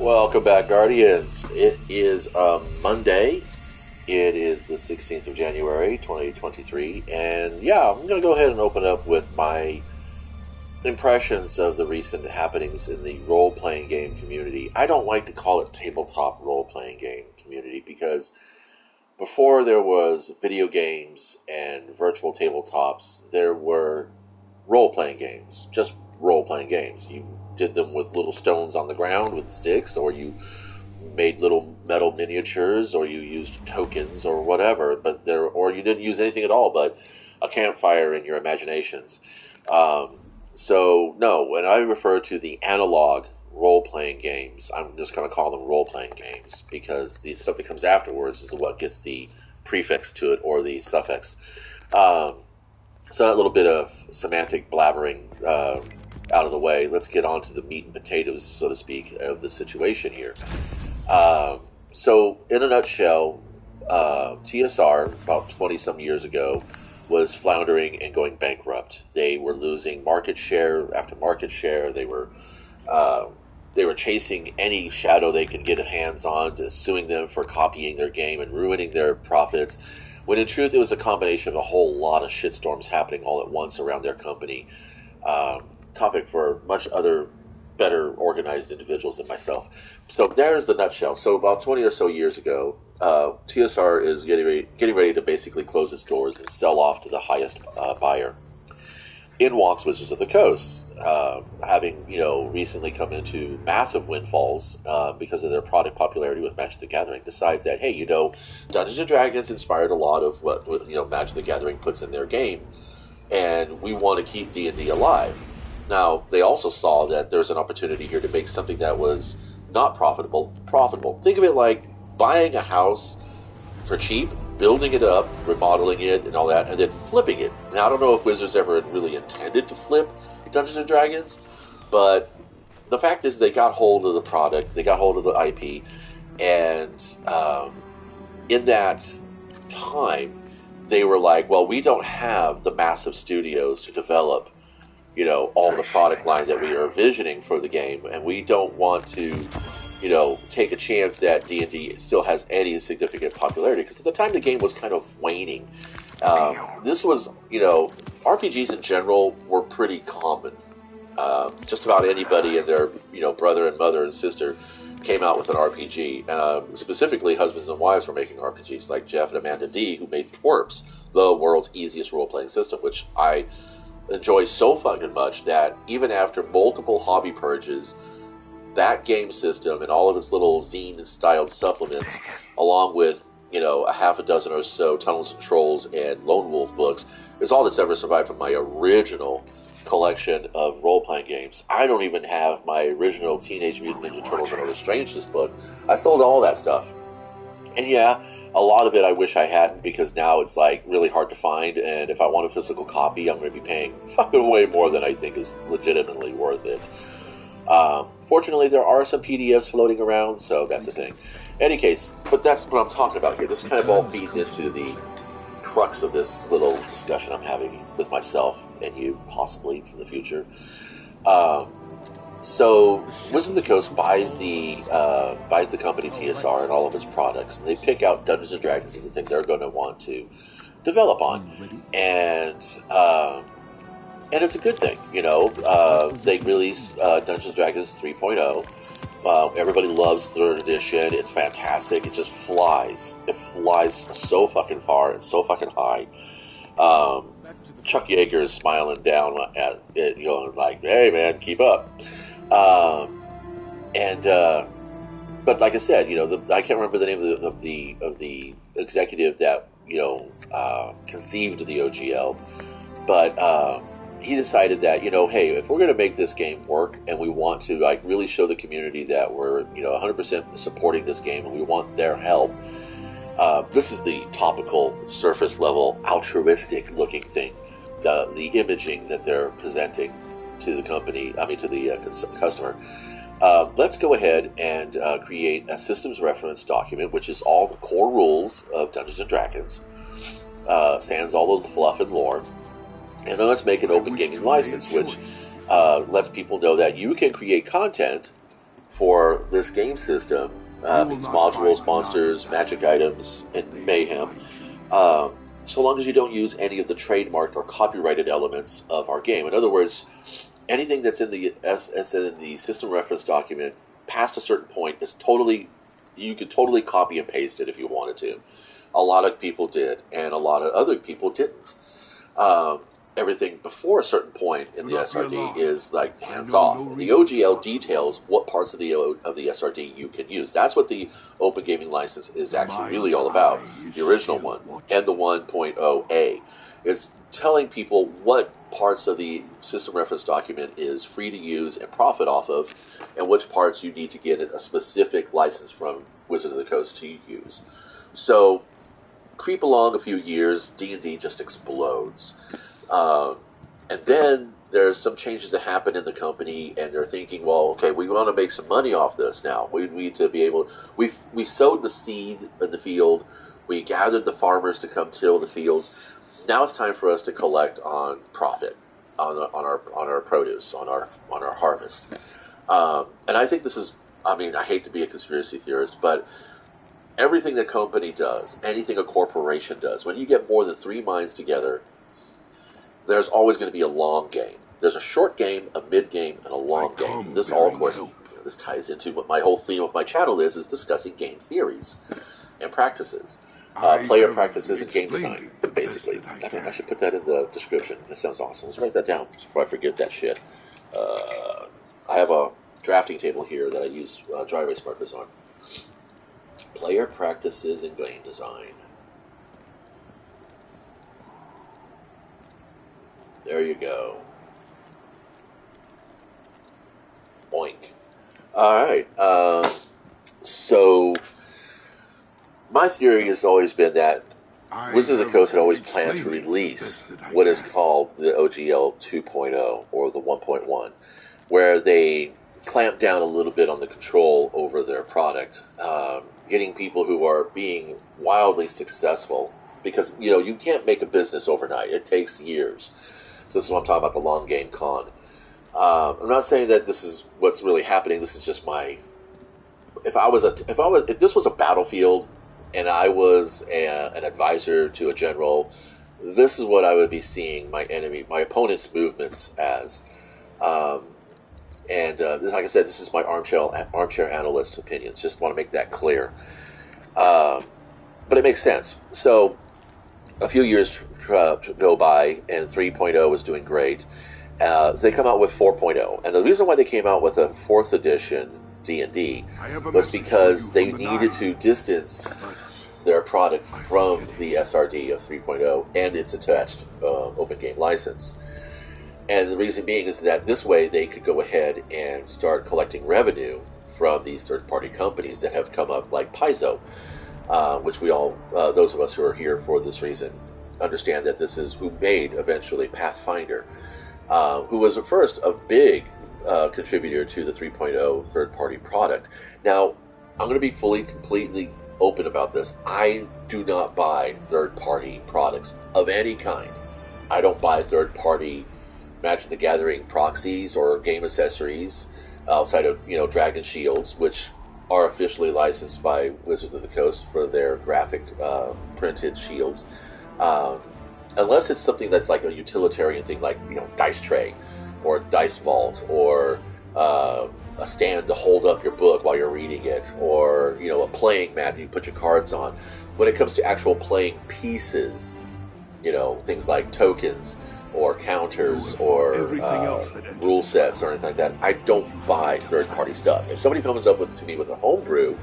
Welcome back, Guardians. It is Monday. It is the 16th of January, 2023. And yeah, I'm going to go ahead and open up with my impressions of the recent happenings in the role-playing game community. I don't like to call it tabletop role-playing game community because before there was video games and virtual tabletops, there were role-playing games, just role-playing games. You did them with little stones on the ground with sticks, or you made little metal miniatures, or you used tokens or whatever, or you didn't use anything at all but a campfire in your imaginations. So no, when I refer to the analog role-playing games, I'm just going to call them role-playing games because the stuff that comes afterwards is what gets the prefix to it or the suffix. So that little bit of semantic blabbering out of the way, let's get on to the meat and potatoes, so to speak, of the situation here. So in a nutshell, TSR, about 20-some years ago, was floundering and going bankrupt. They were losing market share after market share. They were chasing any shadow they could get hands on, suing them for copying their game and ruining their profits, when in truth it was a combination of a whole lot of shitstorms happening all at once around their company. Topic for much other better organized individuals than myself. So there's the nutshell. So about 20 or so years ago, TSR is getting ready to basically close its doors and sell off to the highest buyer. In walks Wizards of the Coast, having recently come into massive windfalls because of their product popularity with Magic the Gathering, decides that Dungeons and Dragons inspired a lot of what Magic the Gathering puts in their game, and we want to keep D&D alive. Now, they also saw that there's an opportunity here to make something that was not profitable. Think of it like buying a house for cheap, building it up, remodeling it, and all that, and then flipping it. Now, I don't know if Wizards ever really intended to flip Dungeons & Dragons, but the fact is they got hold of the product, they got hold of the IP, and in that time, they were like, well, we don't have the massive studios to develop all the product lines that we are envisioning for the game, and we don't want to, take a chance that D&D still has any significant popularity, because at the time the game was kind of waning. This was, RPGs in general were pretty common. Just about anybody and their, brother and mother and sister came out with an RPG. Specifically, husbands and wives were making RPGs, like Jeff and Amanda D, who made Twerps, the world's easiest role-playing system, which I enjoy so fucking much that even after multiple hobby purges, that game system and all of its little zine-styled supplements, along with a half a dozen or so Tunnels and Trolls and Lone Wolf books, is all that's ever survived from my original collection of role-playing games. I don't even have my original Teenage Mutant Ninja Turtles and Other Strangeness book. I sold all that stuff. And yeah, a lot of it I wish I hadn't, because now it's like really hard to find, and if I want a physical copy, I'm going to be paying fucking way more than I think is legitimately worth it. Fortunately, there are some PDFs floating around, so that's the thing. In any case, but that's what I'm talking about here. This kind of all feeds into the crux of this little discussion I'm having with myself and you, possibly, from the future. So Wizards of the Coast buys the company TSR and all of its products, and they pick out Dungeons and Dragons as the thing they're going to want to develop on, and it's a good thing. They release Dungeons and Dragons 3.0. Everybody loves 3rd edition. It's fantastic. It just flies. It flies so fucking far and so fucking high. Chuck Yeager is smiling down at it, like, "Hey man, keep up." But like I said, I can't remember the name of the executive that conceived the OGL, but he decided that hey, if we're going to make this game work and we want to really show the community that we're 100% supporting this game and we want their help. This is the topical, surface level, altruistic looking thing, the imaging that they're presenting to the company, to the customer. Let's go ahead and create a systems reference document, which is all the core rules of Dungeons & Dragons, sans all the fluff and lore, and then let's make an open gaming license, which lets people know that you can create content for this game system, its modules, monsters, magic items, and mayhem, so long as you don't use any of the trademarked or copyrighted elements of our game. In other words, anything that's in the system reference document past a certain point is totally, you could totally copy and paste it if you wanted to. A lot of people did, and a lot of other people didn't. Everything before a certain point in the SRD is like hands off. The OGL details what parts of the SRD you can use. That's what the Open Gaming License is actually really all about. The original one and the 1.0A is telling people what parts of the system reference document is free to use and profit off of, and which parts you need to get a specific license from Wizard of the Coast to use. So creep along a few years, D&D just explodes. And then there's some changes that happen in the company, and they're thinking, well, okay, we want to make some money off this now. We need to be able. We sowed the seed in the field. We gathered the farmers to come till the fields. Now it's time for us to collect on profit, on our produce, on our harvest. And I think this is. I mean, I hate to be a conspiracy theorist, but everything the company does, anything a corporation does, when you get more than 3 minds together, there's always going to be a long game. There's a short game, a mid game, and a long game. This all, of course, this ties into what my whole theme of my channel is discussing game theories and practices. Player practices and game design, basically. I think I should put that in the description. That sounds awesome. Let's write that down before I forget that shit. I have a drafting table here that I use dry erase markers on. Player practices and game design. There you go. Boink. Alright, so my theory has always been that Wizard of the Coast had always planned to release what is called the OGL 2.0 or the 1.1, where they clamp down a little bit on the control over their product, getting people who are being wildly successful, because, you know, you can't make a business overnight. It takes years. So this is what I'm talking about, the long game con. I'm not saying that this is what's really happening. This is just my. If this was a battlefield, and I was an advisor to a general, this is what I would be seeing my opponent's movements as. This, like I said, this is my armchair analyst opinions. Just want to make that clear. But it makes sense. So a few years go by, and 3.0 was doing great. So they come out with 4.0, and the reason why they came out with a 4th edition D&D was because they needed to distance their product from the SRD of 3.0 and its attached open game license. And the reason being is that this way they could go ahead and start collecting revenue from these third-party companies that have come up, like Paizo, which we all, those of us who are here for this reason, understand that this is who made eventually Pathfinder, who was at first a big contributor to the 3.0 third-party product. Now, I'm going to be completely open about this. I do not buy third-party products of any kind. I don't buy third-party Magic the Gathering proxies or game accessories outside of, Dragon Shields, which are officially licensed by Wizards of the Coast for their graphic printed shields. Unless it's something that's like a utilitarian thing, like Dice Tray or Dice Vault, or a stand to hold up your book while you're reading it, or a playing mat you put your cards on. When it comes to actual playing pieces, things like tokens or counters or rule sets or anything like that, I don't buy third-party stuff. If somebody comes up to me with a homebrew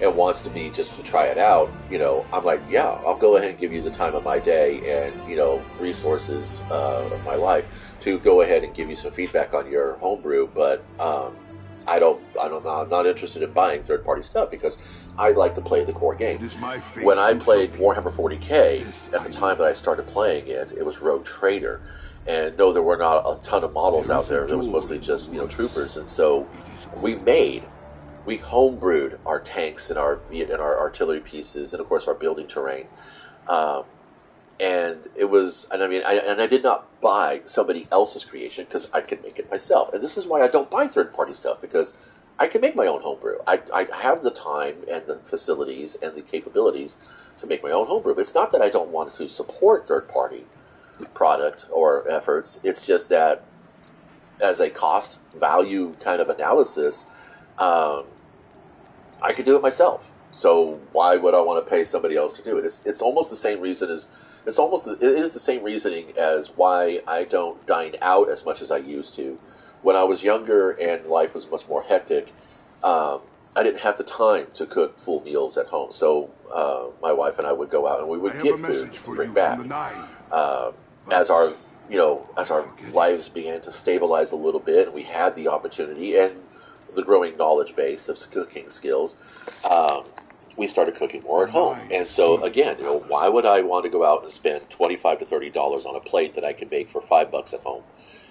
and wants me just to try it out, I'm like, yeah, I'll go ahead and give you the time of my day and, resources of my life to go ahead and give you some feedback on your homebrew. But I'm not interested in buying third-party stuff because I like to play the core game. When I played Warhammer 40k, at the time that I started playing it, it was Rogue Trader. And no, there were not a ton of models out there. There was mostly just, troopers. And so we homebrewed our tanks and our artillery pieces and, of course, our building terrain. And I did not buy somebody else's creation because I could make it myself. And this is why I don't buy third-party stuff, because I can make my own homebrew. I have the time and the facilities and the capabilities to make my own homebrew. It's not that I don't want to support third party product or efforts. It's just that as a cost value kind of analysis, um, I could do it myself. So why would I want to pay somebody else to do it? It's almost the same reason as it is the same reasoning as why I don't dine out as much as I used to. When I was younger and life was much more hectic, I didn't have the time to cook full meals at home. So my wife and I would go out and we would get food to bring back. Uh, as our as our lives began to stabilize a little bit, and we had the opportunity and the growing knowledge base of cooking skills, we started cooking more at home. And so again, why would I want to go out and spend $25 to $30 on a plate that I can make for $5 at home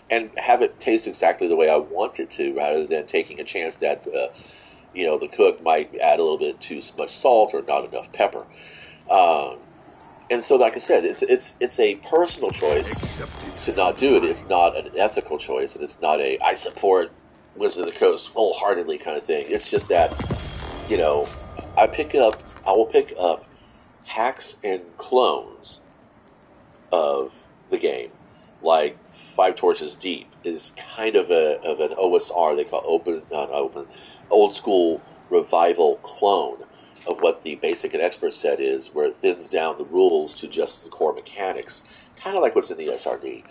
and have it taste exactly the way I want it to, rather than taking a chance that the cook might add a little bit too much salt or not enough pepper. And so, like I said, it's a personal choice to not do it. It's not an ethical choice, and it's not a I support Wizard of the Coast wholeheartedly kind of thing. It's just that, I will pick up hacks and clones of the game, like Five Torches Deep is kind of an OSR, they call old school revival clone of what the basic and expert set is, where it thins down the rules to just the core mechanics, kind of like what's in the SRD.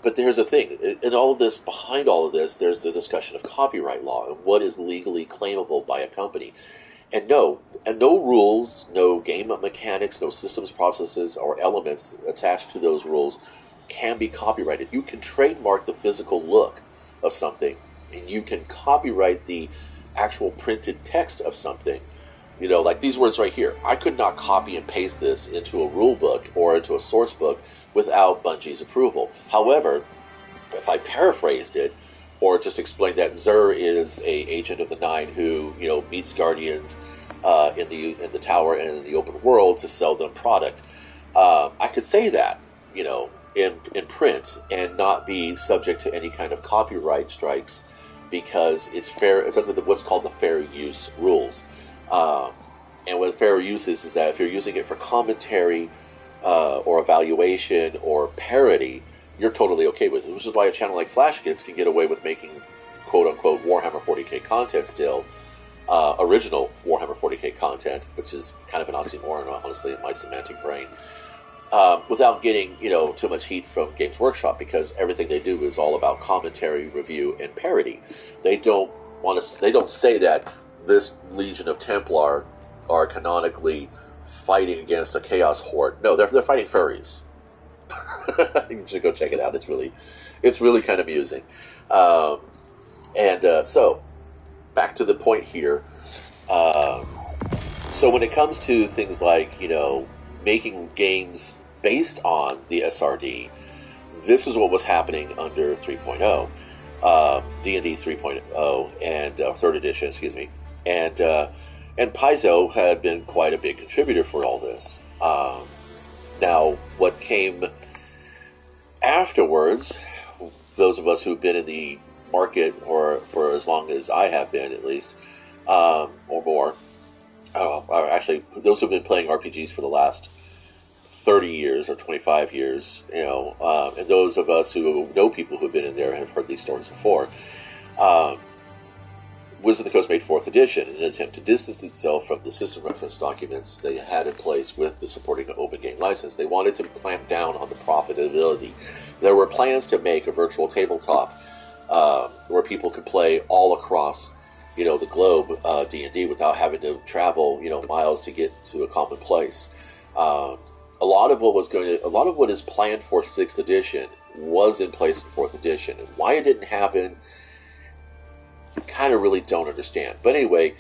But there's a thing, in all of this, behind all of this, there's the discussion of copyright law and what is legally claimable by a company. And no rules, no game mechanics, no systems, processes, or elements attached to those rules can be copyrighted. You can trademark the physical look of something, and you can copyright the actual printed text of something. Like these words right here. I could not copy and paste this into a rule book or into a source book without Bungie's approval. However, if I paraphrased it or just explained that Xur is a agent of the Nine who meets guardians in the tower and in the open world to sell them product, I could say that in print and not be subject to any kind of copyright strikes, because it's fair. It's under what's called the fair use rules. And what fair use is that if you're using it for commentary or evaluation or parody, you're totally okay with it. Which is why a channel like Flash Kids can get away with making quote-unquote Warhammer 40k content still, original Warhammer 40k content, which is kind of an oxymoron, honestly, in my semantic brain, without getting too much heat from Games Workshop, because everything they do is all about commentary, review, and parody. They don't say that this Legion of Templar are canonically fighting against a Chaos Horde. No, they're fighting furries. You should go check it out. It's really kind of amusing. So back to the point here. So when it comes to things like making games based on the SRD, this is what was happening under 3.0, D&D 3.0 and 3rd edition, excuse me, and Paizo had been quite a big contributor for all this. Now, what came afterwards, those of us who've been in the market or for as long as I have been, at least, or more, actually, those who've been playing RPGs for the last 30 years or 25 years, and those of us who know people who've been in there and have heard these stories before, Wizard of the Coast made 4th edition in an attempt to distance itself from the system reference documents they had in place with the supporting the open game license. They wanted to clamp down on the profitability. There were plans to make a virtual tabletop where people could play all across the globe, D&D, without having to travel miles to get to a common place. A lot of what is planned for 6th edition was in place in 4th edition, and why it didn't happen, I kind of really don't understand. But anyway,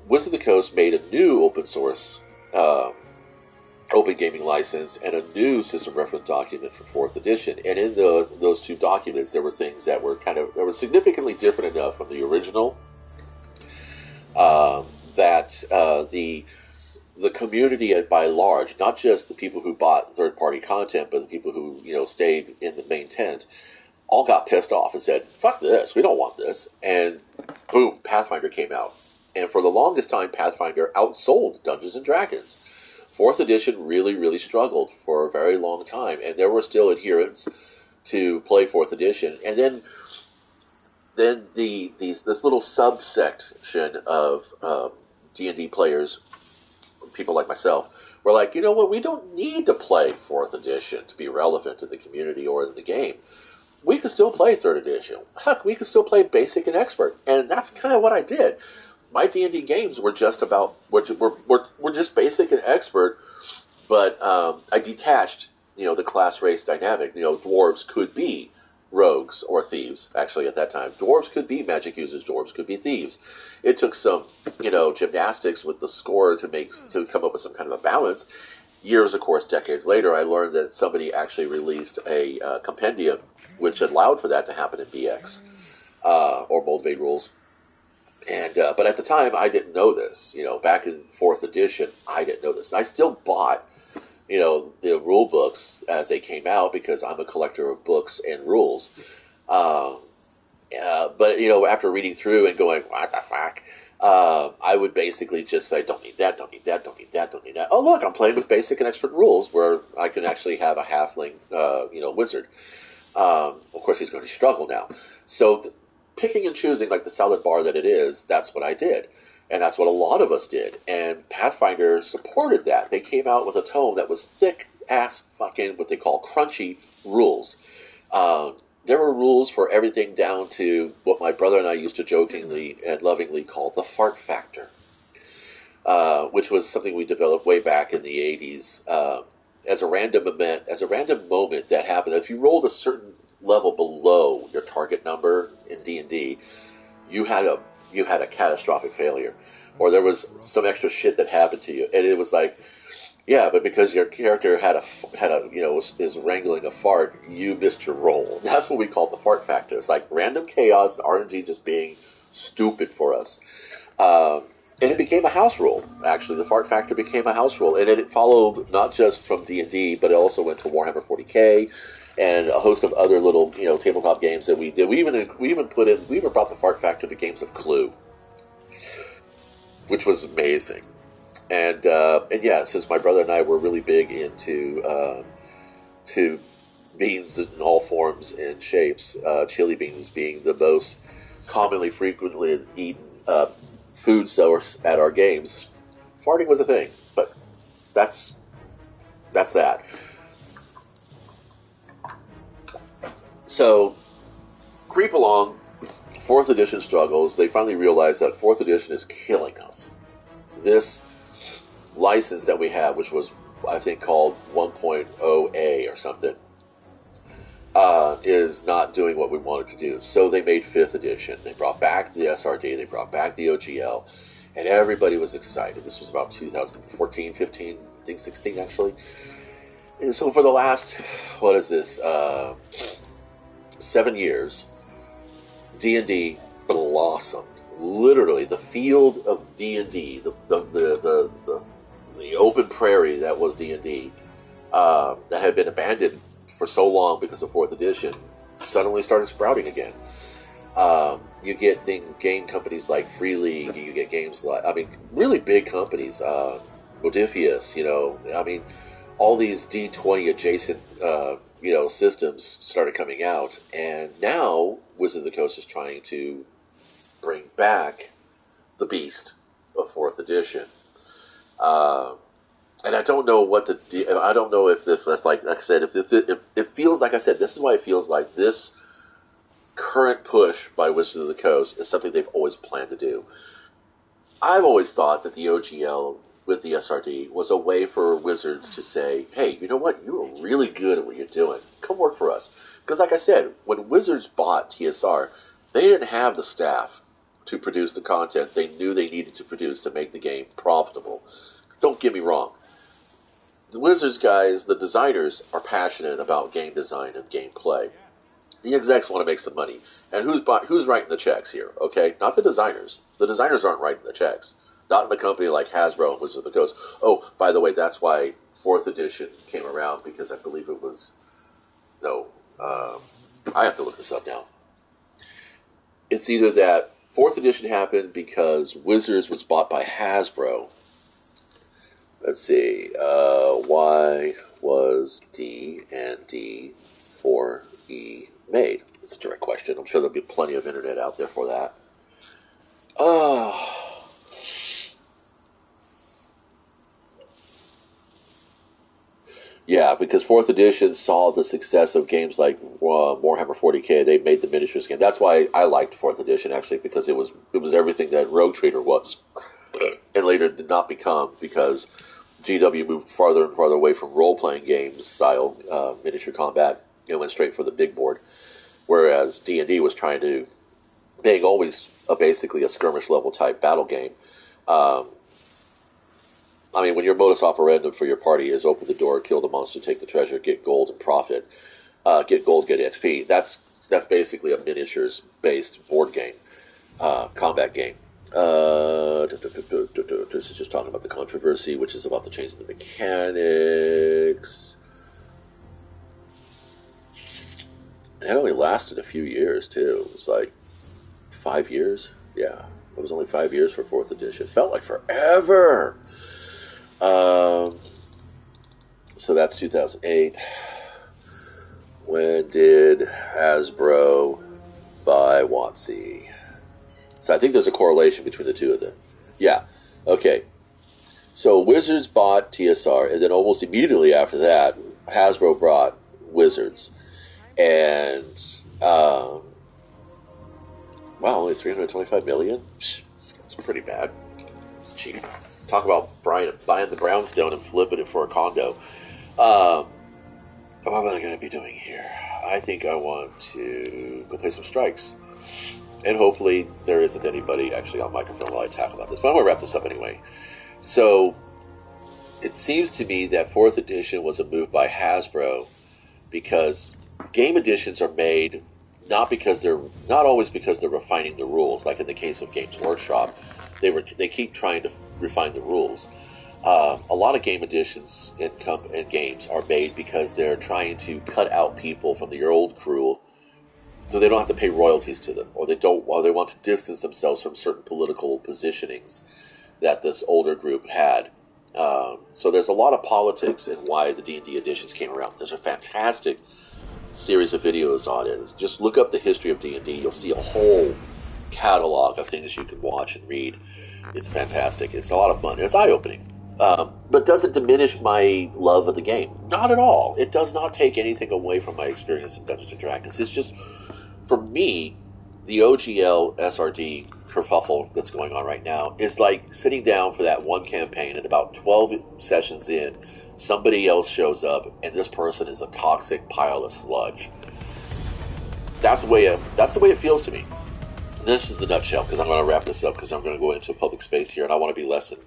Wizard of the Coast made a new open source open gaming license and a new system reference document for 4th edition. And in those two documents, there were things that were significantly different enough from the original that the community by large, not just the people who bought third-party content, but the people who stayed in the main tent, all got pissed off and said, fuck this, we don't want this. And boom, Pathfinder came out. And for the longest time, Pathfinder outsold Dungeons & Dragons. 4th edition really, really struggled for a very long time. And there were still adherents to play 4th edition. And then this little subsection of D&D players, people like myself, were like, you know what, we don't need to play 4th edition to be relevant to the community or in the game. We could still play 3rd edition. Heck, we could still play basic and expert. And that's kind of what I did. My D&D games were just about, were just basic and expert, but I detached, the class race dynamic. Dwarves could be rogues or thieves, actually, at that time. Dwarves could be magic users, dwarves could be thieves. It took some, gymnastics with the score to come up with some kind of a balance. Years, of course, decades later, I learned that somebody actually released a compendium which allowed for that to happen in BX, or Moldvay rules. And but at the time, I didn't know this. Back in 4th edition, I didn't know this. And I still bought, the rule books as they came out because I'm a collector of books and rules. But after reading through and going, what the fuck, I would basically just say, don't need that, don't need that, don't need that, don't need that. Oh, look, I'm playing with basic and expert rules where I can actually have a halfling, wizard. Of course, he's going to struggle now. So picking and choosing like the salad bar that it is, that's what I did. And that's what a lot of us did. And Pathfinder supported that. They came out with a tome that was thick-ass fucking what they call crunchy rules. There were rules for everything down to what my brother and I used to jokingly and lovingly call the fart factor, which was something we developed way back in the 80s as a random event, as a random moment that happened. If you rolled a certain level below your target number in D&D, you had a catastrophic failure, or there was some extra shit that happened to you, and it was like, yeah, but because your character is wrangling a fart, you missed your roll. That's what we call the fart factor. It's like random chaos, RNG just being stupid for us. And it became a house rule, actually. The fart factor became a house rule. And it followed not just from D&D, but it also went to Warhammer 40K and a host of other little, tabletop games that we did. We even brought the fart factor to games of Clue, which was amazing. And yeah, since my brother and I were really big into to beans in all forms and shapes, chili beans being the most commonly frequently eaten food source at our games, farting was a thing. But that's that. So creep along. 4th edition struggles. They finally realized that 4th edition is killing us. This license that we have, which was, I think, called 1.0A or something, is not doing what we wanted to do. So they made 5th edition. They brought back the SRD. They brought back the OGL. And everybody was excited. This was about 2014, 15, I think 16, actually. And so for the last, 7 years, D&D blossomed. Literally, the field of D&D, the open prairie that was D&D, that had been abandoned for so long because of 4th edition, suddenly started sprouting again. You get game companies like Free League, you get games like, really big companies, Modifius, all these D20 adjacent, systems started coming out, and now Wizard of the Coast is trying to bring back the beast of 4th edition. And I don't know I don't know if this, like I said, if it feels like I said, this is why it feels like this current push by Wizard of the Coast is something they've always planned to do. I've always thought that the OGL with the SRD was a way for Wizards to say, hey, you know what? You're really good at what you're doing. Come work for us. Because like I said, when Wizards bought TSR, they didn't have the staff to produce the content they knew they needed to produce to make the game profitable. Don't get me wrong. The Wizards guys, the designers, are passionate about game design and gameplay. The execs want to make some money. And who's writing the checks here, okay? Not the designers. The designers aren't writing the checks. Not in a company like Hasbro and Wizard of the Coast. Oh, by the way, that's why 4th edition came around, because I believe it was... I I have to look this up now. It's either that 4th edition happened because Wizards was bought by Hasbro. Let's see. Why was D&D 4E made? It's a direct question. I'm sure there'll be plenty of internet out there for that. Yeah, because 4th edition saw the success of games like Warhammer 40K. They made the miniatures game. That's why I liked 4th edition, actually, because it was everything that Rogue Trader was, and later did not become, because GW moved farther and farther away from role-playing games style miniature combat and went straight for the big board, whereas D&D was trying to, being always basically a skirmish level type battle game. I mean, when your modus operandi for your party is open the door, kill the monster, take the treasure, get gold and profit, get gold, get XP, that's basically a miniatures-based board game, combat game. This is just talking about the controversy, which is about the change in the mechanics. It only lasted a few years, too. It was like 5 years. Yeah, it was only 5 years for 4th edition. It felt like forever. So that's 2008. When did Hasbro buy WotC? So I think there's a correlation between the two of them. Yeah, okay. So Wizards bought TSR, and then almost immediately after that, Hasbro bought Wizards. And, wow, only $325 million? That's pretty bad. It's cheap. Talk about buying the brownstone and flipping it for a condo. What am I going to be doing here? I think I want to go play some strikes. And hopefully there isn't anybody actually on microphone while I talk about this. But I'm going to wrap this up anyway. So it seems to me that 4th edition was a move by Hasbro because game editions are made not always because they're refining the rules, like in the case of Games Workshop. They keep trying to refine the rules. A lot of game editions and games are made because they're trying to cut out people from the old crew, so they don't have to pay royalties to them, or they want to distance themselves from certain political positionings that this older group had. So there's a lot of politics in why the D&D editions came around. There's a fantastic series of videos on it. Just look up the history of D&D. You'll see a whole catalog of things you can watch and read. It's fantastic. It's a lot of fun. It's eye-opening. But does it diminish my love of the game? Not at all. It does not take anything away from my experience in Dungeons & Dragons. It's just, for me, the OGL SRD kerfuffle that's going on right now is like sitting down for that one campaign, and about 12 sessions in, somebody else shows up, and this person is a toxic pile of sludge. That's the way it feels to me. This is the nutshell, because I'm going to wrap this up, because I'm going to go into a public space here, and I want to be less than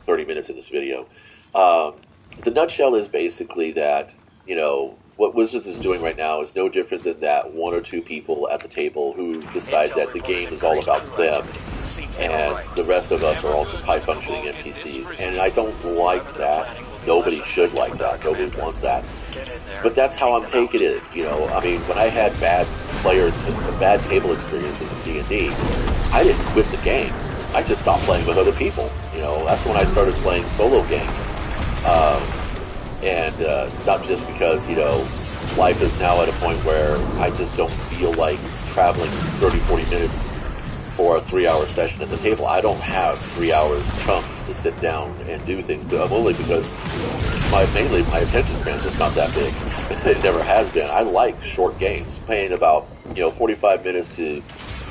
30 minutes in this video. The nutshell is basically that, what Wizards is doing right now is no different than that one or two people at the table who decide that the game is all about them, and the rest of us are all just high-functioning NPCs. And I don't like that. Nobody should like that. Nobody wants that. But that's how I'm taking it. I mean, when I had bad table experiences in D&D, I didn't quit the game. I just stopped playing with other people. That's when I started playing solo games. And not just because, life is now at a point where I just don't feel like traveling 30, 40 minutes for a 3-hour session at the table. I don't have 3 hours chunks to sit down and do things, but only because my attention span is just not that big. It never has been. I like short games. Playing about 45 minutes to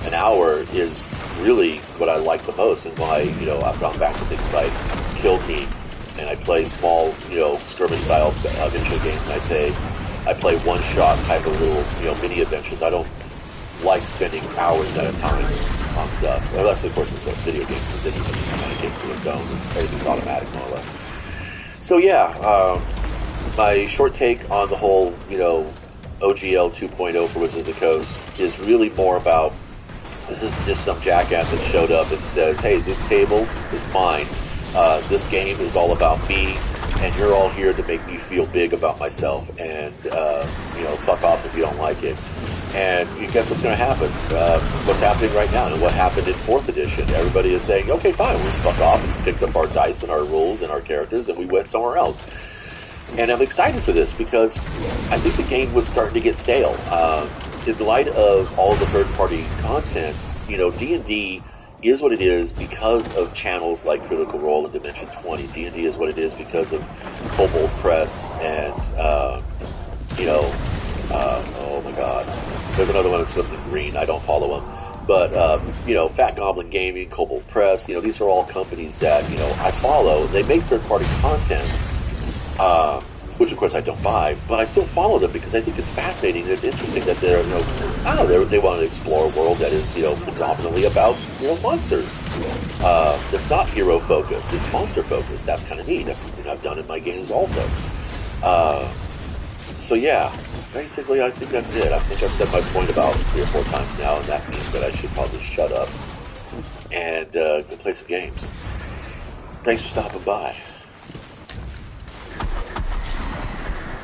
an hour is really what I like the most, and why I've gone back to things like Kill Team, and I play small skirmish style adventure games, and I play one shot type of little mini adventures. I don't like spending hours at a time on stuff, unless of course it's a video game, because then you can just kind of get to its own. Everything's automatic more or less. So yeah, my short take on the whole OGL 2.0 for Wizards of the Coast is really more about, this is just some jackass that showed up and says, hey, this table is mine. This game is all about me. and you're all here to make me feel big about myself, and fuck off if you don't like it. And you guess what's going to happen? What's happening right now, and what happened in 4th edition? Everybody is saying, okay, fine, we fuck off and picked up our dice and our rules and our characters, and we went somewhere else. And I'm excited for this because I think the game was starting to get stale. In light of all the third-party content, D&D is what it is because of channels like Critical Role and Dimension 20. D&D is what it is because of Kobold Press and, oh my god. There's another one that's with the green. I don't follow them. But, Fat Goblin Gaming, Kobold Press, these are all companies that, I follow. They make third-party content, which of course I don't buy, but I still follow them because I think it's fascinating and it's interesting that they're, they want to explore a world that is, predominantly about, monsters. It's not hero-focused, it's monster-focused. That's kind of neat. That's something I've done in my games also. So yeah, basically I think that's it. I think I've said my point about 3 or 4 times now, and that means that I should probably shut up and go play some games. Thanks for stopping by.